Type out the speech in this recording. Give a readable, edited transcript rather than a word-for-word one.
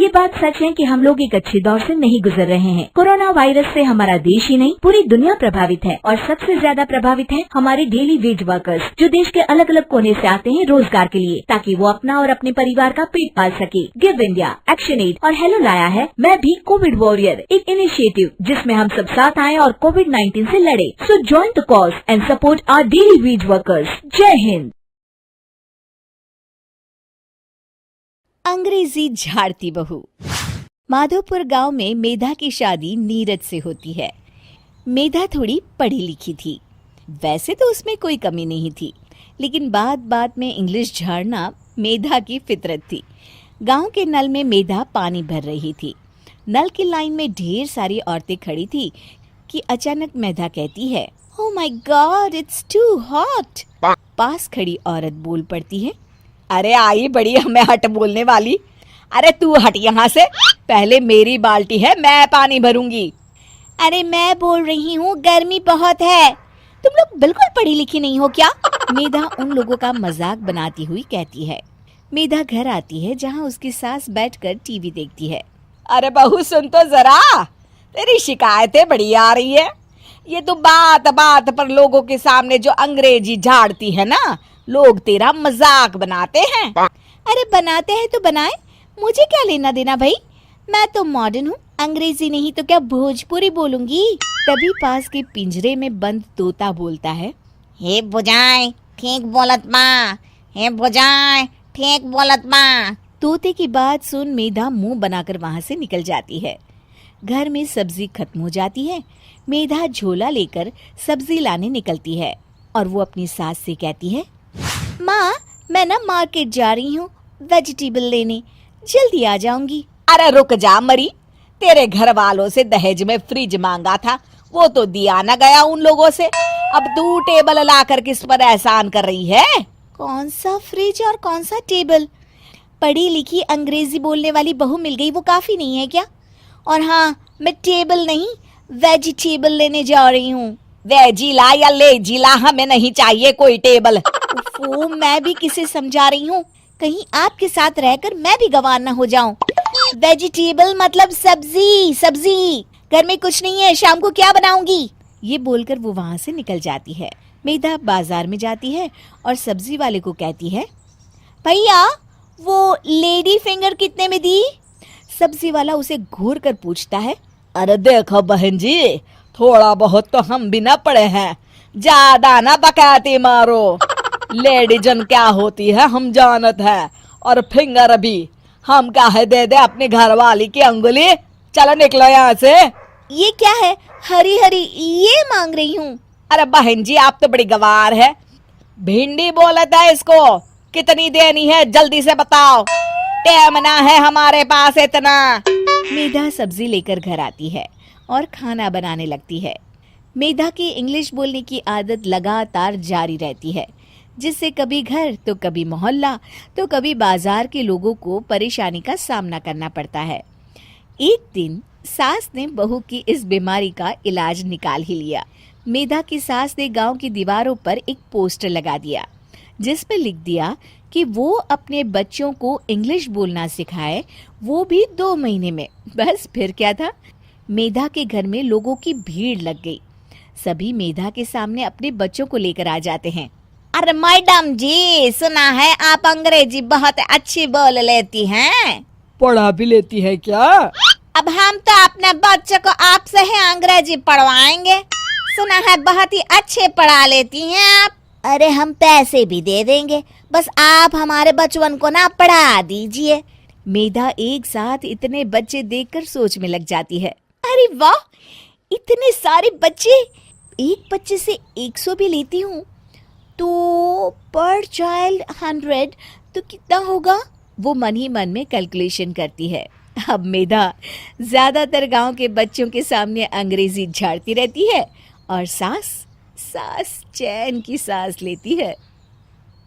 ये बात सच है कि हम लोग एक अच्छे दौर से नहीं गुजर रहे हैं। कोरोना वायरस से हमारा देश ही नहीं पूरी दुनिया प्रभावित है और सबसे ज्यादा प्रभावित है हमारे डेली वेज वर्कर्स, जो देश के अलग अलग कोने से आते हैं रोजगार के लिए, ताकि वो अपना और अपने परिवार का पेट पाल सके। गिव इंडिया, एक्शन एड और हेलो लाया है मैं भी कोविड वॉरियर, एक इनिशिएटिव जिसमें हम सब साथ आए और कोविड-19 से लड़े। So join the cause and support our daily wage workers. जय हिंद। अंग्रेजी झाड़ती बहू। माधोपुर गांव में मेधा की शादी नीरज से होती है। मेधा थोड़ी पढ़ी लिखी थी, वैसे तो उसमें कोई कमी नहीं थी, लेकिन बात बात में इंग्लिश झाड़ना मेधा की फितरत थी। गांव के नल में मेधा पानी भर रही थी। नल की लाइन में ढेर सारी औरतें खड़ी थी कि अचानक मेधा कहती है, oh my God, it's too hot. पास खड़ी औरत बोल पड़ती है, अरे आई बड़ी हमें हट बोलने वाली, अरे तू हट यहाँ से, पहले मेरी बाल्टी है, मैं पानी भरूंगी। अरे मैं बोल रही हूँ गर्मी बहुत है, तुम लोग बिल्कुल पढ़ी लिखी नहीं हो क्या? मेधा उन लोगों का मजाक बनाती हुई कहती है। मेधा घर आती है जहाँ उसकी सास बैठकर टीवी देखती है। अरे बहू सुन तो जरा, तेरी शिकायतें बड़ी आ रही है। ये तो बात बात पर लोगों के सामने जो अंग्रेजी झाड़ती है ना, लोग तेरा मजाक बनाते हैं। अरे बनाते हैं तो बनाए, मुझे क्या लेना देना भाई, मैं तो मॉडर्न हूँ, अंग्रेजी नहीं तो क्या भोजपुरी बोलूंगी। तभी पास के पिंजरे में बंद तोता बोलता है, हे बुझाए ठीक बोलत माँ, हे बुझाए ठीक बोलत माँ। तोते की बात सुन मेधा मुंह बनाकर वहाँ से निकल जाती है। घर में सब्जी खत्म हो जाती है। मेधा झोला लेकर सब्जी लाने निकलती है और वो अपनी सास से कहती है, माँ मैं ना मार्केट जा रही हूँ वेजिटेबल लेने, जल्दी आ जाऊंगी। अरे रुक जा मरी, तेरे घर वालों से दहेज में फ्रिज मांगा था, वो तो दिया ना गया उन लोगों से, अब तू टेबल लाकर किस पर एहसान कर रही है? कौन सा फ्रिज और कौन सा टेबल? पढ़ी लिखी अंग्रेजी बोलने वाली बहू मिल गई वो काफी नहीं है क्या? और हाँ, मैं टेबल नहीं वेजिटेबल लेने जा रही हूँ। वेजिला या लेजिला, हमें नहीं चाहिए कोई टेबल। वो मैं भी किसे समझा रही हूँ, कहीं आपके साथ रहकर मैं भी गंवार न हो जाऊं। वेजिटेबल मतलब सब्जी, सब्जी। घर में कुछ नहीं है, शाम को क्या बनाऊंगी? ये बोलकर वो वहाँ से निकल जाती है। मेधा बाजार में जाती है और सब्जी वाले को कहती है, भैया वो लेडी फिंगर कितने में दी? सब्जी वाला उसे घूर कर पूछता है, अरे देखो बहन जी, थोड़ा बहुत तो हम भी ना पढ़े हैं, ज्यादा ना बकाती मारो। लेडीजन क्या होती है हम जानत है, और फिंगर भी हम क्या है दे दे अपनी घर वाली की अंगुली। चलो निकलो यहाँ से। ये क्या है, हरी हरी ये मांग रही हूँ। अरे बहन जी आप तो बड़ी गवार है, भिंडी बोलता है इसको, कितनी देनी है जल्दी से बताओ, टाइम ना है हमारे पास इतना। मेधा सब्जी लेकर घर आती है और खाना बनाने लगती है। मेधा की इंग्लिश बोलने की आदत लगातार जारी रहती है, जिससे कभी घर तो कभी मोहल्ला तो कभी बाजार के लोगों को परेशानी का सामना करना पड़ता है। एक दिन सास ने बहू की इस बीमारी का इलाज निकाल ही लिया। मेधा की सास ने गांव की दीवारों पर एक पोस्टर लगा दिया, जिस पर लिख दिया कि वो अपने बच्चों को इंग्लिश बोलना सिखाए, वो भी 2 महीने में। बस फिर क्या था, मेधा के घर में लोगों की भीड़ लग गई। सभी मेधा के सामने अपने बच्चों को लेकर आ जाते हैं। अरे मैडम जी, सुना है आप अंग्रेजी बहुत अच्छी बोल लेती हैं। पढ़ा भी लेती है क्या? अब हम तो अपने बच्चों को आपसे ही अंग्रेजी पढ़वाएंगे, सुना है बहुत ही अच्छे पढ़ा लेती हैं आप। अरे हम पैसे भी दे देंगे, बस आप हमारे बचपन को ना पढ़ा दीजिए। मेधा एक साथ इतने बच्चे देखकर सोच में लग जाती है। अरे वाह, इतने सारे बच्चे, एक बच्चे से 100 भी लेती हूँ तो पर चाइल्ड 100 तो कितना होगा? वो मन ही मन में कैलकुलेशन करती है। अब मेधा ज्यादातर गांव के बच्चों के सामने अंग्रेजी झाड़ती रहती है और सास चैन की सांस लेती है।